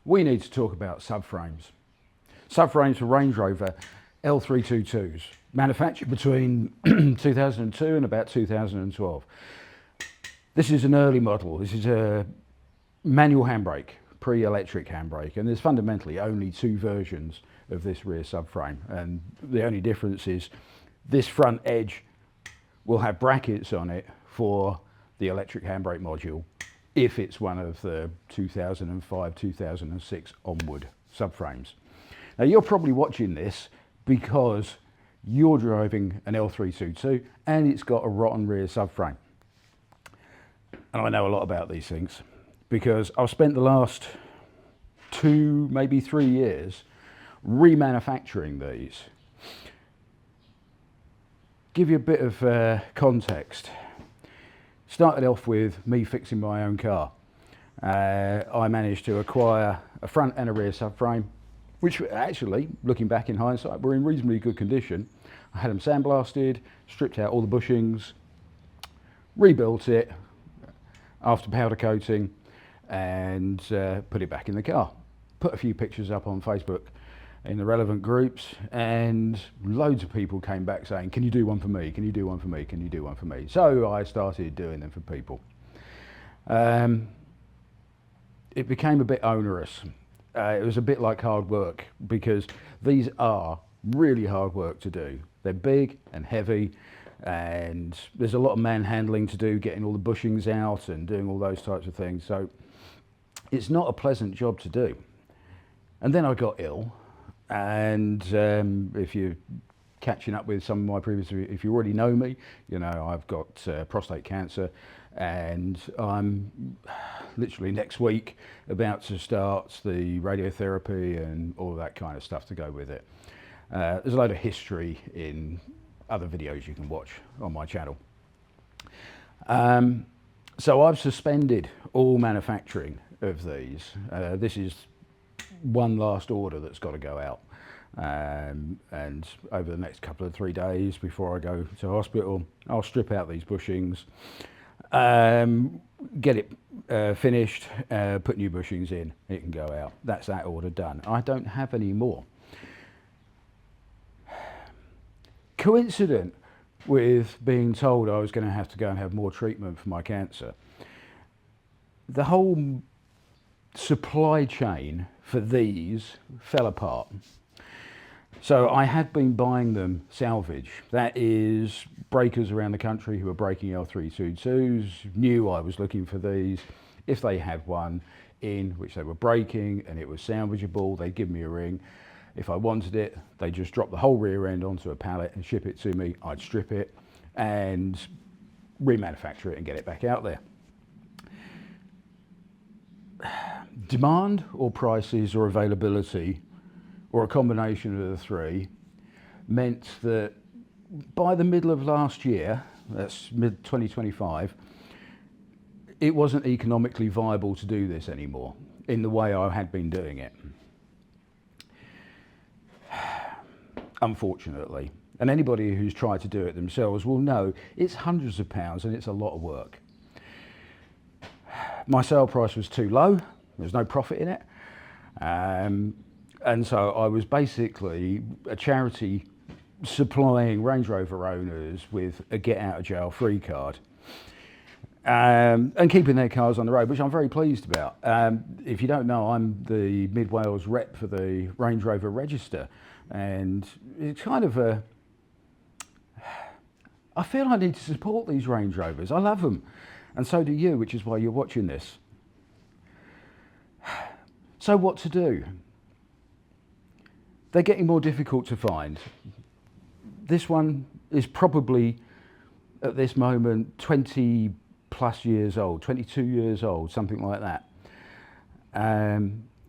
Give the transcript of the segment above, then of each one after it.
we need to talk about subframes. Subframes for Range Rover L322s, manufactured between 2002 and about 2012. This is an early model. This is a manual handbrake, pre-electric handbrake, and there's fundamentally only two versions of this rear subframe, and the only difference is this front edge will have brackets on it for the electric handbrake module if it's one of the 2005, 2006 onward subframes. Now you're probably watching this because you're driving an L322 and it's got a rotten rear subframe. And I know a lot about these things because I've spent the last 2, maybe 3 years remanufacturing these. Give you a bit of context. Started off with me fixing my own car. I managed to acquire a front and a rear subframe, which actually, looking back in hindsight, were in reasonably good condition. I had them sandblasted, stripped out all the bushings, rebuilt it after powder coating, and put it back in the car. Put a few pictures up on Facebook in the relevant groups, and loads of people came back saying, can you do one for me? Can you do one for me? Can you do one for me? So I started doing them for people. It became a bit onerous. It was a bit like hard work because these are really hard work to do. They're big and heavy, and there's a lot of manhandling to do, getting all the bushings out and doing all those types of things. So it's not a pleasant job to do. And then I got ill. And if you're catching up with some of my previous, if you already know me, you know I've got prostate cancer, and I'm literally next week about to start the radiotherapy and all of that kind of stuff to go with it. There's a load of history in other videos you can watch on my channel. So I've suspended all manufacturing of these. This is one last order that's got to go out, and over the next couple of 3 days before I go to hospital, I'll strip out these bushings, get it finished, put new bushings in, it can go out. That's that order done. I don't have any more. Coincident with being told I was going to have to go and have more treatment for my cancer, the whole supply chain for these fell apart. So I had been buying them salvage. That is, breakers around the country who were breaking L322s knew I was looking for these. If they had one in which they were breaking and it was salvageable, they'd give me a ring. If I wanted it, they'd just drop the whole rear end onto a pallet and ship it to me. I'd strip it and remanufacture it and get it back out there. Demand or prices or availability or a combination of the three meant that by the middle of last year, that's mid 2025, it wasn't economically viable to do this anymore in the way I had been doing it. Unfortunately, and anybody who's tried to do it themselves will know it's hundreds of pounds and it's a lot of work. My sale price was too low. There's no profit in it. And so I was basically a charity supplying Range Rover owners with a get out of jail free card, and keeping their cars on the road, which I'm very pleased about. If you don't know, I'm the Mid Wales rep for the Range Rover Register, and it's kind of a, I feel I need to support these Range Rovers. I love them, and so do you, which is why you're watching this. So what to do? They're getting more difficult to find. This one is probably, at this moment, 20 plus years old, 22 years old, something like that.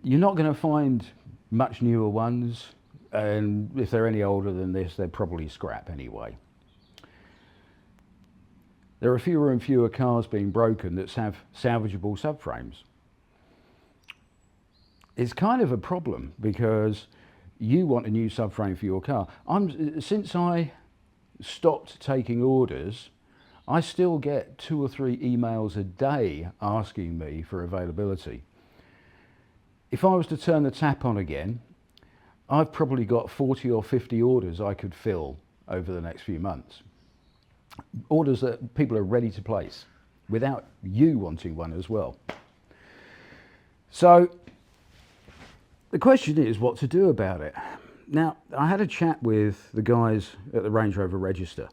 You're not going to find much newer ones, and if they're any older than this, they're probably scrap anyway. There are fewer and fewer cars being broken that have salvageable subframes. It's kind of a problem because you want a new subframe for your car. Since I stopped taking orders, I still get 2 or 3 emails a day asking me for availability. if I was to turn the tap on again, I've probably got 40 or 50 orders I could fill over the next few months. Orders that people are ready to place without you wanting one as well. So the question is what to do about it. Now, I had a chat with the guys at the Range Rover Register,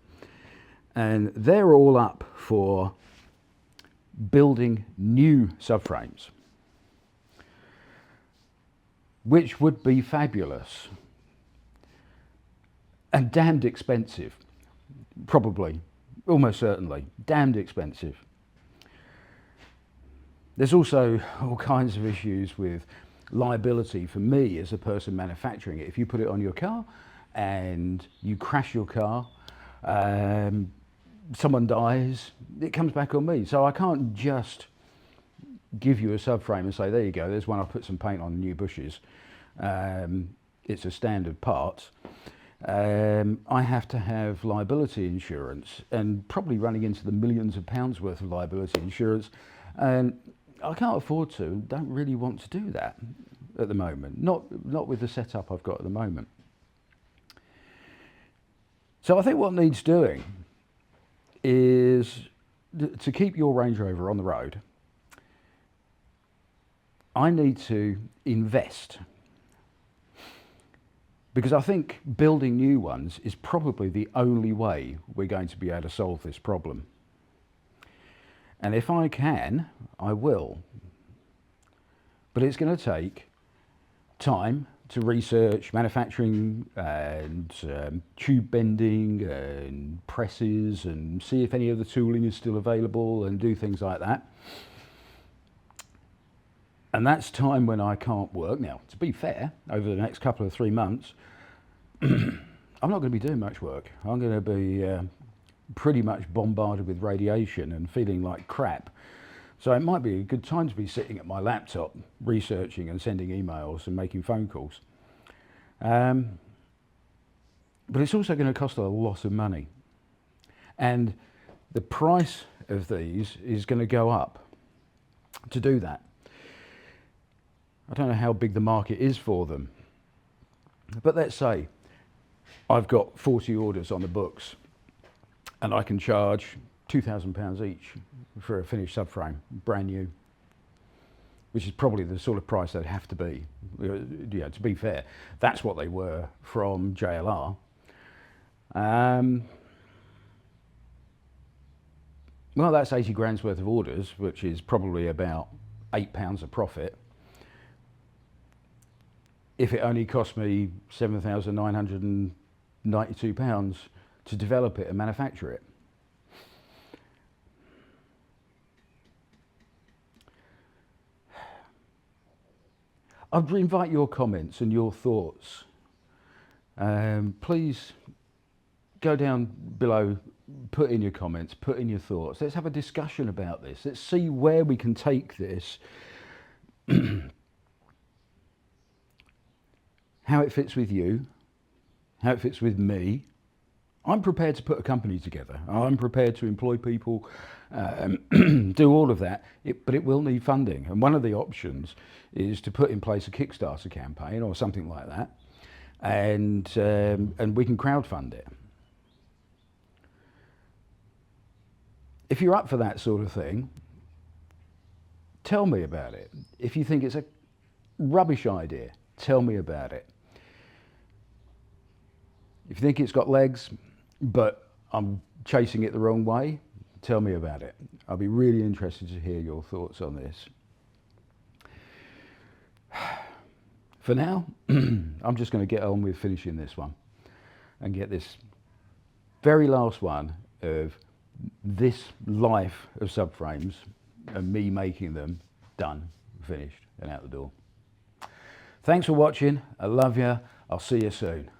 and they're all up for building new subframes, which would be fabulous and damned expensive, probably, almost certainly, damned expensive. There's also all kinds of issues with liability for me as a person manufacturing it. If you put it on your car and you crash your car, someone dies, it comes back on me. So I can't just give you a subframe and say, there you go, there's one, I'll put some paint on new bushes. It's a standard part. I have to have liability insurance, and probably running into the millions of pounds worth of liability insurance. And I can't afford to, don't really want to do that at the moment. Not with the setup I've got at the moment. So I think what needs doing is to keep your Range Rover on the road, I need to invest, because I think building new ones is probably the only way we're going to be able to solve this problem. And if I can, I will. But it's going to take time to research manufacturing and tube bending and presses, and see if any of the tooling is still available and do things like that. And that's time when I can't work. Now, to be fair, over the next couple of 3 months, I'm not going to be doing much work. I'm going to be pretty much bombarded with radiation and feeling like crap. So it might be a good time to be sitting at my laptop, researching and sending emails and making phone calls. But it's also going to cost a lot of money. And the price of these is going to go up to do that. I don't know how big the market is for them, but let's say I've got 40 orders on the books and I can charge £2,000 each for a finished subframe, brand new, which is probably the sort of price they'd have to be. Yeah, to be fair, that's what they were from JLR. Well, that's 80 grand's worth of orders, which is probably about £8 a profit. If it only cost me £7,992 to develop it and manufacture it. I'd invite your comments and your thoughts. Please go down below, put in your comments, put in your thoughts. Let's have a discussion about this. Let's see where we can take this. How it fits with you, how it fits with me. I'm prepared to put a company together. I'm prepared to employ people, do all of that, but it will need funding. And one of the options is to put in place a Kickstarter campaign or something like that, and we can crowdfund it. If you're up for that sort of thing, tell me about it. If you think it's a rubbish idea, tell me about it. If you think it's got legs, but I'm chasing it the wrong way, tell me about it. I'll be really interested to hear your thoughts on this. For now, I'm just going to get on with finishing this one and get this very last one of this life of subframes and me making them done, finished and out the door. Thanks for watching. I love you. I'll see you soon.